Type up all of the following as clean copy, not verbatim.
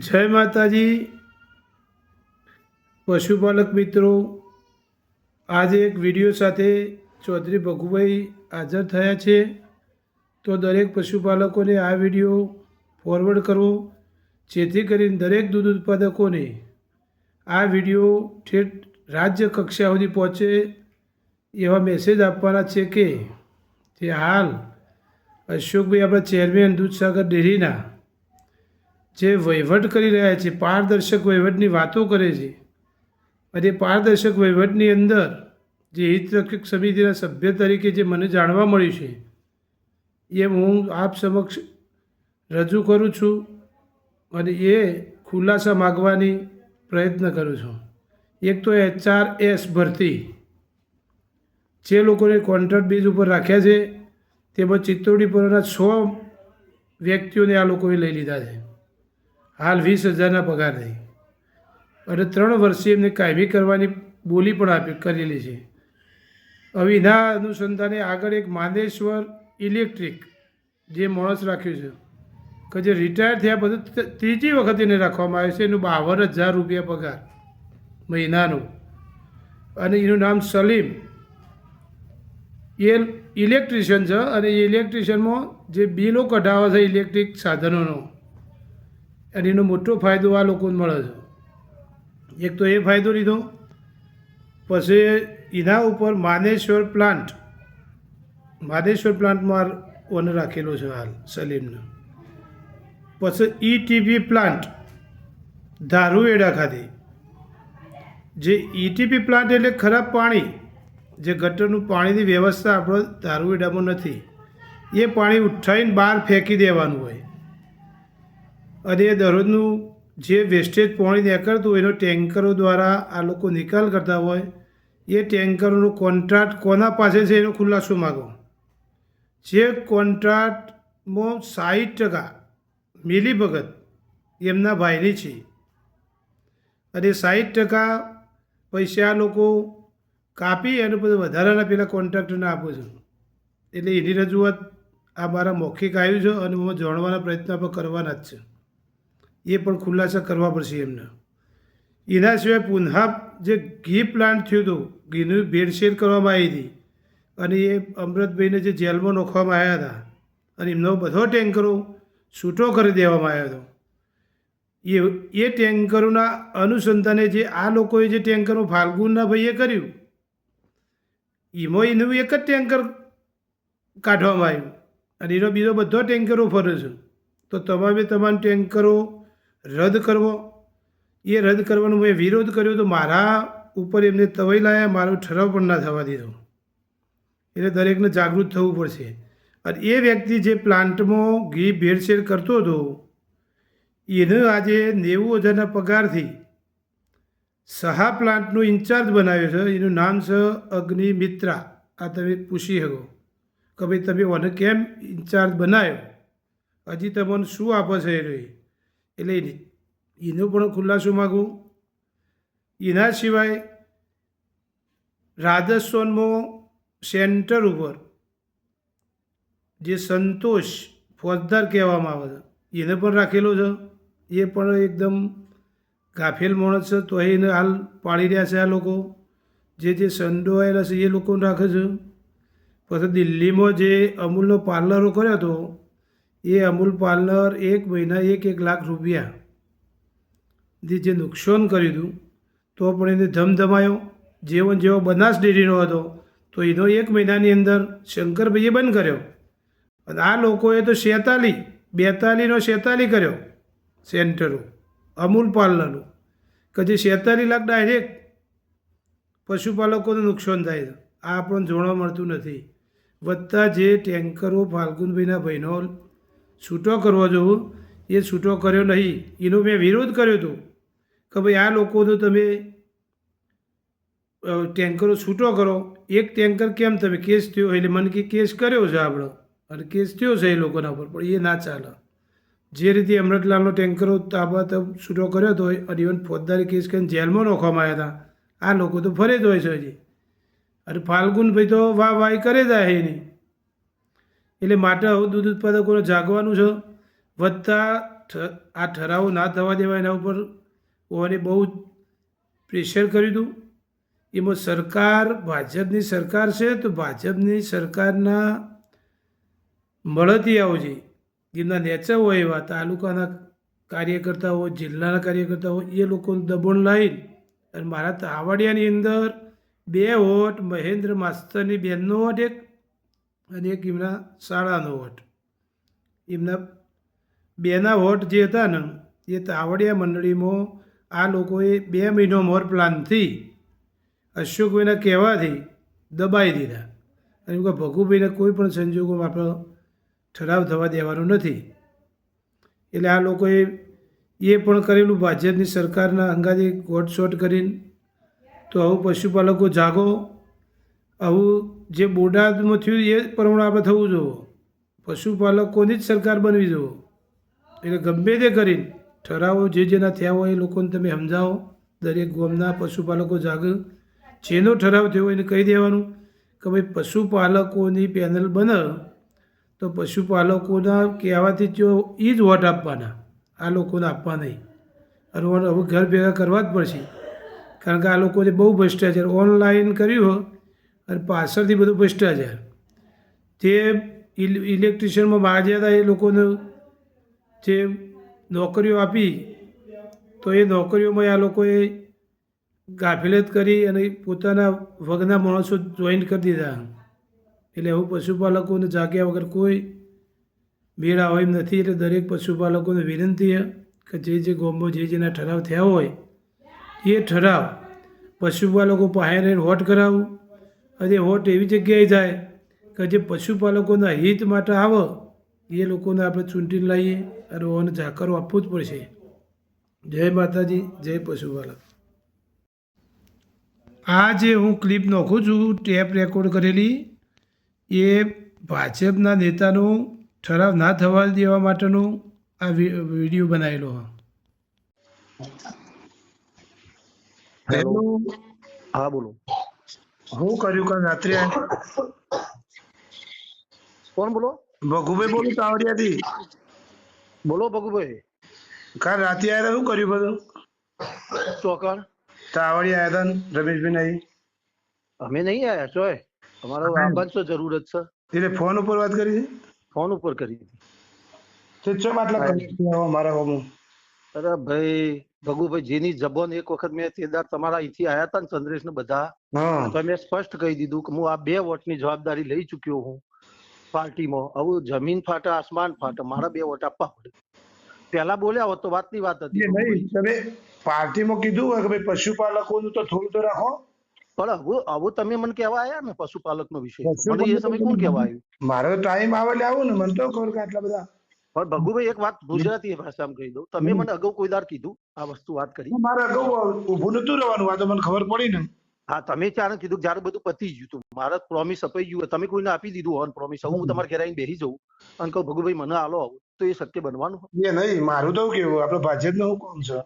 જય માતાજી પશુપાલક મિત્રો, આજે એક વિડીયો સાથે ચૌધરી ભગુભાઈ હાજર થયા છે. તો દરેક પશુપાલકોને આ વિડીયો ફોરવર્ડ કરવો, જેથી કરીને દરેક દૂધ ઉત્પાદકોને આ વિડીયો ઠેઠ રાજ્ય કક્ષા સુધી પહોંચે એવા મેસેજ આપવાના છે કે જે હાલ અશોકભાઈ આપણા ચેરમેન દૂધસાગર ડેરીના જે વહીવટ કરી રહ્યા છે, પારદર્શક વહીવટની વાતો કરે છે, અને પારદર્શક વહીવટની અંદર જે હિતરક્ષક સમિતિના સભ્ય તરીકે જે મને જાણવા મળ્યું છે એ હું આપ સમક્ષ રજૂ કરું છું અને એ ખુલાસા માગવાની પ્રયત્ન કરું છું. એક તો HRS ભરતી જે લોકોને કોન્ટ્રાક્ટ બેઝ ઉપર રાખ્યા છે તેમાં ચિત્તોડી પરના 100 વ્યક્તિઓને આ લોકોએ લઈ લીધા છે. હાલ 20,000ના પગાર થઈ અને 3 વર્ષે એમને કાયમી કરવાની બોલી પણ કરેલી છે. હવે એના અનુસંધાને આગળ એક માનેશ્વર ઇલેક્ટ્રિક જે માણસ રાખ્યું છે કે જે રિટાયર થયા બધું ત્રીજી વખત એને રાખવામાં આવ્યું છે. એનું 52,000 રૂપિયા પગાર મહિનાનું, અને એનું નામ સલીમ. એ ઇલેક્ટ્રિશિયન છે અને એ ઇલેક્ટ્રિશિયનમાં જે બિલો કઢાવે છે ઇલેક્ટ્રિક સાધનોનો, અને એનો મોટો ફાયદો આ લોકોને મળે છે. એક તો એ ફાયદો લીધો, પછી એના ઉપર માનેશ્વર પ્લાન્ટમાં ઓનર રાખેલો છે હાલ સલીમનો. પછી ETP પ્લાન્ટ ધારુવેડા ખાતે, જે ETP પ્લાન્ટ એટલે ખરાબ પાણી, જે ગટરનું પાણીની વ્યવસ્થા આપણો ધારુવેડામાં નથી, એ પાણી ઉઠાવીને બહાર ફેંકી દેવાનું હોય, અને દરરોજનું જે વેસ્ટેજ પાણી નીકળતું હોય એનો ટેન્કરો દ્વારા આ લોકો નિકાલ કરતા હોય. એ ટેન્કરોનો કોન્ટ્રાક્ટ કોના પાસે છે એનો ખુલાસો માગો. જે કોન્ટ્રાક્ટમાં 60% મિલીભગત એમના ભાઈની છે, અને 60% પૈસા આ લોકો કાપી અને પછી વધારાના પેલા કોન્ટ્રાક્ટરને આપો છો. એટલે એની રજૂઆત આ મારા મૌખિક આવ્યું છે અને હું જાણવાના પ્રયત્ન પણ કરવાના જ છે. એ પણ ખુલાસા કરવા પડશે એમને. એના સિવાય પુનઃ જે ઘી પ્લાન્ટ થયું હતું, ઘીનું ભેળસેળ કરવામાં આવી હતી, અને એ અમૃતભાઈને જે જેલમાં નોખવામાં આવ્યા હતા, અને એમનો બધો ટેન્કરો છૂટો કરી દેવામાં આવ્યો હતો. એ ટેન્કરોના અનુસંધાને જે આ લોકોએ જે ટેન્કરો ફાલ્ગુનના ભાઈએ કર્યું, એમાં એનું એક જ ટેન્કર કાઢવામાં આવ્યું, અને એનો બીજો બધો ટેન્કરો ફરે છે. તો તમામ ટેન્કરો રદ કરવો. એ રદ કરવાનો મેં વિરોધ કર્યો, તો મારા ઉપર એમને તવાઈ લાયા, મારો ઠરાવ પણ ના થવા દીધો. એટલે દરેકને જાગૃત થવું પડશે. અને એ વ્યક્તિ જે પ્લાન્ટમાં ઘી ભેળસેળ કરતો હતો એને આજે 90,000ના પગારથી સહા પ્લાન્ટનો ઇન્ચાર્જ બનાવ્યો છે. એનું નામ છે અગ્નિમિત્રા. આ તમે પૂછી શકો કે ભાઈ તમે મને કેમ ઇન્ચાર્જ બનાવ્યો, હજી તમને શું આપે છે એ રહી. એટલે એનો પણ ખુલાસો માગું. એના સિવાય રાજસ્થાનમાં સેન્ટર ઉપર જે સંતોષ ફોજદાર કહેવામાં આવે છે એને પણ રાખેલો છે. એ પણ એકદમ ગાફેલ માણસ છે, તો એને હાલ પાડી રહ્યા છે આ લોકો. જે સંડોવાયેલા છે એ લોકોને રાખે છે. પછી દિલ્હીમાં જે અમૂલનો પાર્લરો કર્યો હતો, એ અમૂલ પાર્લર 1 મહિના 1 લાખ રૂપિયા જે નુકસાન કર્યું હતું, તો પણ એને ધમધમાયો. જેવો બનાસ ડેરીનો હતો તો એનો 1 મહિનાની અંદર શંકરભાઈએ બંધ કર્યો, અને આ લોકોએ તો 42 કર્યો સેન્ટરો અમૂલ પાર્લરનું, કે જે 46 લાખ ડાયરેક્ટ પશુપાલકોને નુકસાન થાય છે. આ આપણને જોવા મળતું નથી. વત્તા જે ટેન્કરો ફાલ્ગુનભાઈના ભાઈનો છૂટો કરવા જોવું એ છૂટો કર્યો નહીં. એનો મેં વિરોધ કર્યો હતો કે ભાઈ આ લોકોનો તમે ટેન્કરો છૂટો કરો. એક ટેન્કર કેમ તમે કેસ થયો, એટલે મને કે કેસ કર્યો છે આપણો, અને કેસ થયો છે એ લોકોના ઉપર, પણ એ ના ચાલે. જે રીતે અમૃતલાલનો ટેન્કરો તાબાતબ છૂટો કર્યો હતો અને ઇવન ફોજદારી કેસ કરીને જેલમાં નોખવામાં આવ્યા હતા, આ લોકો તો ફરે જ હોય છે હજી. અને ફાલ્ગુનભાઈ તો વાહ કરે જાય એની. એટલે માટે હવે દૂધ ઉત્પાદકોને જાગવાનું છે. વત્તા આ ઠરાવો ના થવા દેવા એના ઉપર ઓને બહુ પ્રેશર કર્યું હતું. એમાં સરકાર ભાજપની સરકાર છે તો ભાજપની સરકારના મળતિયાઓ છે જેમના નેચા હોય એવા તાલુકાના કાર્યકર્તા હોય જિલ્લાના કાર્યકર્તા હોય એ લોકોનું દબાણ લાવીને અને મારા તાવડિયાની અંદર 2 વોટ મહેન્દ્ર માસ્તરની બેનનો વોટ એક અને એક એમના શાળાનો વોટ એમના બેના વોટ જે હતા ને એ તાવડિયા મંડળીમાં આ લોકોએ 2 મહિનો મોર પ્લાનથી અશોકભાઈના કહેવાથી દબાઈ દીધા અને ભગુભાઈને કોઈ પણ સંજોગોમાં આપણો ઠરાવ થવા દેવાનો નથી. એટલે આ લોકોએ એ પણ કરેલું ભાજપની સરકારના અંગાથી ગોટ શોટ કરીને. તો આવું પશુપાલકો જાગો. આવું જે બોટાદમાં થયું એ પ્રમાણે આપણે થવું જોઈએ. પશુપાલકોની જ સરકાર બનવી જોઈએ. એટલે ગમે તે કરીને ઠરાવો જે જેના થયા હોય એ લોકોને તમે સમજાવો. દરેક ગામના પશુપાલકો જાગે. જેનો ઠરાવ થયો હોય એને કહી દેવાનું કે ભાઈ પશુપાલકોની પેનલ બને તો પશુપાલકોના કહેવાથી જો એ જ વોટ આપવાના, આ લોકોને આપવા નહીં. અને હવે ઘર ભેગા કરવા જ પડશે કારણ કે આ લોકોને બહુ ભ્રષ્ટાચાર ઓનલાઈન કર્યું અને પાછળથી બધું ભ્રષ્ટાચાર. જે ઇલેક્ટ્રિશિયનમાં માગ્યા હતા એ લોકોને જે નોકરીઓ આપી તો એ નોકરીઓમાં આ લોકોએ ગાફિલત કરી અને પોતાના વગના માણસો જોઈન કરી દીધા. એટલે એવું પશુપાલકોને જાગ્યા વગર કોઈ મેળા હોય એમ નથી. એટલે દરેક પશુપાલકોને વિનંતી છે કે જે ગામમાં જે જેના ઠરાવ થયા હોય એ ઠરાવ પશુપાલકો પાસે રહીને વોટ કરાવવું અને વોટ એવી જગ્યાએ જાય કે જે પશુપાલકોના હિત માટે આવે એ લોકોને આપણે ચૂંટીને લાવીએ અને ઓને જાકારો આપવું જ પડશે. જય માતાજી, જય પશુપાલક. આ જે હું ક્લિપ નાખું છું ટેપ રેકોર્ડ કરેલી એ ભાજપના નેતાનો ઠરાવ ના થવા દેવા માટેનો આ વિડીયો બનાવેલો. હેલો, હા બોલો. હું કર્યું કાલ રાત્રે કોણ બોલો? ભગુભાઈ બોલું તાવડિયાથી. બોલો ભગુભાઈ. કાલ રાતે આવ્યા શું કર્યું બધું? ચોકણ તાવડિયા આવ્યા હતા ને રમેશભાઈ નહીં? અમે નહીં આયા ચોય. અમારો આબાદ તો જરૂરત છે એટલે ફોન ઉપર વાત કરી છે? ફોન ઉપર કરી તે ચમ આટલા કરી મારા હોમું? અરે ભાઈ ભગુભાઈ, જેની જબન એક વખત મેં તેદાર તમારા અહીંથી આયા હતા ને ચંદ્રેશ ને બધા, તો મેં સ્પષ્ટ કહી દીધું કે હું આ 2 વોટની જવાબદારી લઈ ચુક્યો હું પાર્ટીમાં. હવે જમીન ફાટે આસમાન ફાટે, મારા 2 વોટ આપવા પડે. પેલા બોલ્યા હોત તો વાતની વાત હતી. તમે પાર્ટીમાં કીધું હોય કે ભાઈ પશુપાલકોનું તો થોડું તો રાખો. પણ હવે તમે મને કહેવા આયા ને પશુપાલક નો વિષય, મને એ સમય કોણ કહેવા આવ્યું? મારો ટાઈમ આવે એટલે આવું ને, મને તો ખબર કે આટલા બધા. પણ ભગુભાઈ એક વાત ગુજરાતી ભાષામાં કહી દઉં, તમે મને અગાઉ કોઈ દાર કીધું આ વસ્તુ વાત કરી? મારે અગાઉ ઊભું નતું રહેવાનું, આ તો મને ખબર પડી ને. હા, તમે ત્યારે કીધું જયારે બધું પતી ગયું હતું, મારા પ્રોમિસ અપાઈ ગયું, તમે કોઈને આપી દીધું ઓન પ્રોમિસ. હું તમારે ઘરે આવીને બેસી જઉં અને કહું ભગુભાઈ મને આલો આવું, તો એ શક્ય બનવાનું? એ નહીં, મારું તો કેવું આપણે ભાજપનું શું કામ છે?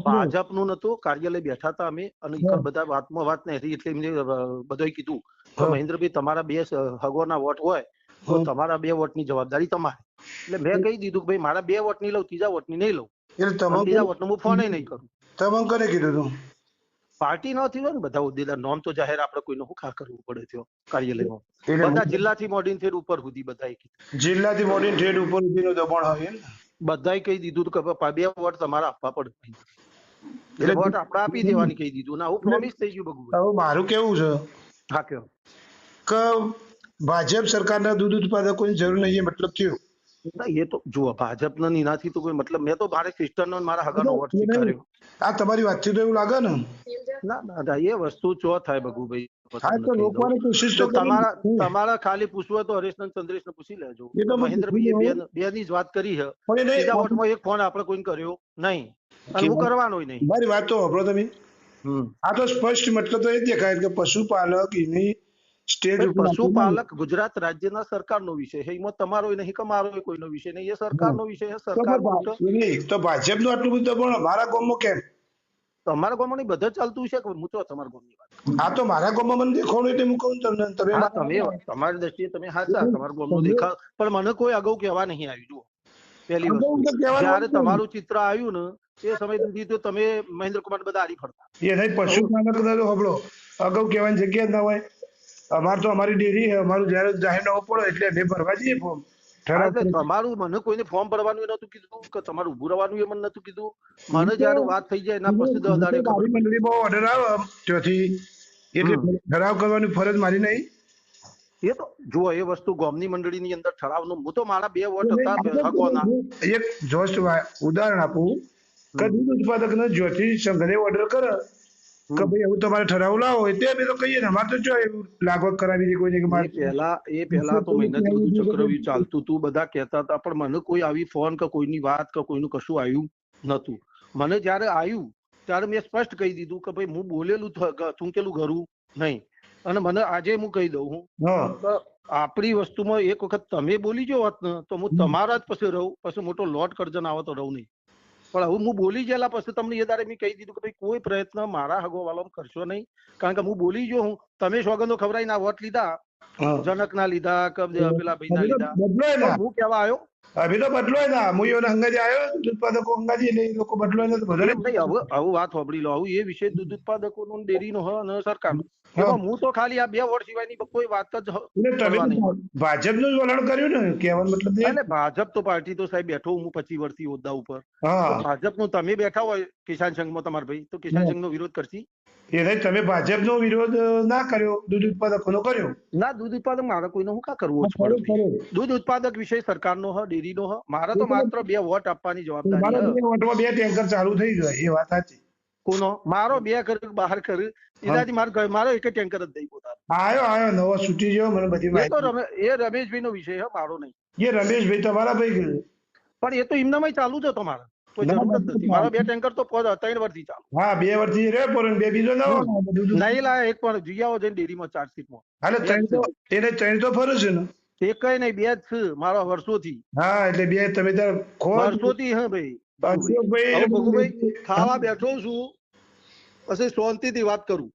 ભાજપનું નતું, કાર્યાલય બેઠા હતા અમે અને બધા વાતમાં વાત નહીં એટલે એમને બધાએ કીધું મહેન્દ્રભાઈ તમારા 2 હગોના વોટ હોય તો તમારા 2 વોટની જવાબદારી તમારી. એટલે મેં કહી દીધું કે ભાઈ મારા 2 વોટ નહીં લઉં, 3જા વોટની નહીં લઉં, 3જા વોટનો હું ફોન નહીં કરું. તમે કોને કીધું તું? પાર્ટી નો થયો ને, બધા હોદ્દેદાર નોમ તો જાહેર આપણે કોઈનો શું ખા કરવું પડે થયો કાર્યાલયમાં. બધા જિલ્લાથી મોડીને થેડ ઉપર સુધી બધાએ કીધું. જિલ્લાથી મોડીને થેડ ઉપર સુધીનો દબાણ હોય ને, બધાએ કહી દીધું કે 2 વોટ તમારા આપવા પડે. એટલે વોટ આપણે આપી દેવાની કહી દીધું. ના હું પ્રોમિસ થઈ ગયું ભગવાન. હવે મારું કેવું છે? હા કયો કે ભાજપ સરકારના દૂધ ઉત્પાદકોની જરૂર નહીં મતલબ થયો. એ તો જુઓ ભાજપના નીનાથી તો કોઈ મતલબ, મેં તો મારે ક્રિસ્ટનનો મારા હગાનો વોટ સ્વીકાર્યો. આ તમારી વાતથી તો એવું લાગે ને? ના એ વસ્તુ ચો થાય ભગુભાઈ. તમારા ખાલી પૂછવું તો હરેશનંદ ચંદ્રેશ ને પૂછી લેજો. મહેન્દ્રભાઈ 2 ની જ વાત કરી છે. બીજા વોટમાં એક ફોન આપણે કોઈ કર્યો નહીં અને હું કરવાનો નહીં. મારી વાત તો સાંભળો તમે. આ તો સ્પષ્ટ મતલબ તો એ દેખાય કે પશુપાલક એની સ્ટેજ પશુપાલક ગુજરાત રાજ્યના સરકારનો વિષય છે. એમાં તમારો નહીં કે મારો કોઈનો વિષય નહીં, એ સરકારનો વિષય છે. સરકાર તો ભાજપનું આટલું બધું પણ મારા ગામમાં કેમ? તમારા ગામમાં બધા ચાલતું છે કે હું તો તમારા ગામની વાત? આ તો મારા ગામમાં મને દેખાણું એટલે હું કહું તમને. તમે તમારી દ્રષ્ટિએ તમે હાચા, તમારા ગામનું દેખાવ, પણ મને કોઈ અગાઉ કહેવા નહીં આવ્યું. જુઓ પહેલી વસ્તુ જયારે તમારું ચિત્ર આવ્યું ને એ સમય સુધી તો તમે મહેન્દ્ર કુમાર બધા હારી ફરતા. એ નહીં પશુપાલક તો હબળો અગાઉ કહેવાની જગ્યા જ ના હોય. અમારે તો અમારી ડેરી છે, અમારું જયારે જાહેરનામું પડે એટલે અમે ભરવા જઈએ ફોર્મ. તમારું મને કોઈને ફોર્મ ભરવાનું એ નતું કીધું કે તમારું ઉભું રહેવાનું એ મને નતું કીધું. મને જયારે વાત થઈ જાય એના પછી 10 દાડે ખબર મંડળીમાં ઓર્ડર આવે ત્યાંથી એટલે ઠરાવ કરવાની ફરજ મારી નહીં. એ તો જો એ વસ્તુ ગામની મંડળીની અંદર ઠરાવનું હું તો મારા 2 વોટ હતા હકોના. એક જોસ્ટ ઉદાહરણ આપું કે દૂધ ઉત્પાદકને જ્યોતિ સંઘને ઓર્ડર કરે કે ભાઈ એવું તમારે ઠરાવ લાવો એટલે અમે તો કહીએ ને અમારે તો જો એવું લાગવગ કરાવી છે કોઈને કે એ પહેલા તો મહેનત બધું ચક્રવ્યૂહ ચાલતું હતું, બધા કહેતા હતા, પણ મને કોઈ આવી ફોન કે કોઈની વાત કે કોઈનું કશું આવ્યું નતું. મને જયારે આવ્યું ત્યારે મેં સ્પષ્ટ કહી દીધું કે ભાઈ હું બોલેલું થૂંકેલું ઘરું નહીં. અને મને આજે હું કહી દઉં આપણી વસ્તુમાં એક વખત તમે બોલી જો હોત ને તો હું તમારા જ પછી રહું, પછી મોટો લોટ કરજન આવે તો રહું નહીં. પણ હવે હું બોલી ગયેલા પછી તમને એ દાડે મેં કહી દીધું કે ભાઈ કોઈ પ્રયત્ન મારા હગો વાળો કરશો નહીં, કારણ કે હું બોલી જો હું તમે સોગંદો ખવડાવીને આ વોટ લીધા, જનક ના લીધા કે પેલા ભાઈ ના લીધા, હું કેવા આવ્યો અભી તો બદલો ના હું એનો હંગાજી આવ્યો દૂધ ઉત્પાદકો હંગાજી એટલે એ લોકો બદલો ને તો બદલે નહીં. હવે વાત સાંભળી લો, આવું એ વિષય દૂધ ઉત્પાદકો નો ડેરી નો અને સરકાર હું તો ખાલી આ 2 વોટ સિવાયની કોઈ વાત જ ભાજપ નું વલણ કર્યું ને કહેવાનો મતલબ એટલે ભાજપ તો પાર્ટી તો સાહેબ બેઠો હું 25 વર્ષથી હોદ્દા ઉપર. ભાજપ નું તમે બેઠા હોય કિસાન સંઘમાં તમારા ભાઈ તો કિસાન સંઘ નો વિરોધ કરશી એ નહીં. તમે ભાજપ નો વિરોધ ના કર્યો, દૂધ ઉત્પાદકો નો કર્યો ના. દૂધ ઉત્પાદક મારે કોઈનો હું કા કરવો છે? દૂધ ઉત્પાદક વિષય સરકારનો હ, ડેરીનો હ. મારે તો માત્ર 2 વોટ આપવાની જવાબદારી. 2 ટેન્કર ચાલુ થઈ ગયા એ વાત સાચી. કોનો? મારો 2 કર બહાર કર એનાથી મારો એક ટેન્કર જ દઈ પોતા આયો નવો છૂટી ગયો મને બધી માહિતી. એ રમેશભાઈ નો વિષય હ, મારો નહીં. એ રમેશભાઈ તમારા ભાઈ પણ એ તો એમનામાં ચાલુ જ હતો. મારે કોઈ જરૂર જ નથી. મારો 2 ટેન્કર તો 3 વર્ષથી ચાલુ. હા 2 વર્ષથી રે પર 2 બીજો નવો નહીં લાય એક પણ જીયાઓ જઈને ડેરીમાં ચાર્જશીટમાં હાલે 3 તો ફરજ છે ને એક નહીં 2 જ છે મારા વર્ષોથી. હા એટલે 2 તમે તાર વર્ષોથી. હા ભાઈ ભગુભાઈ ખાવા બેઠો છું પછી શાંતિથી વાત કરું.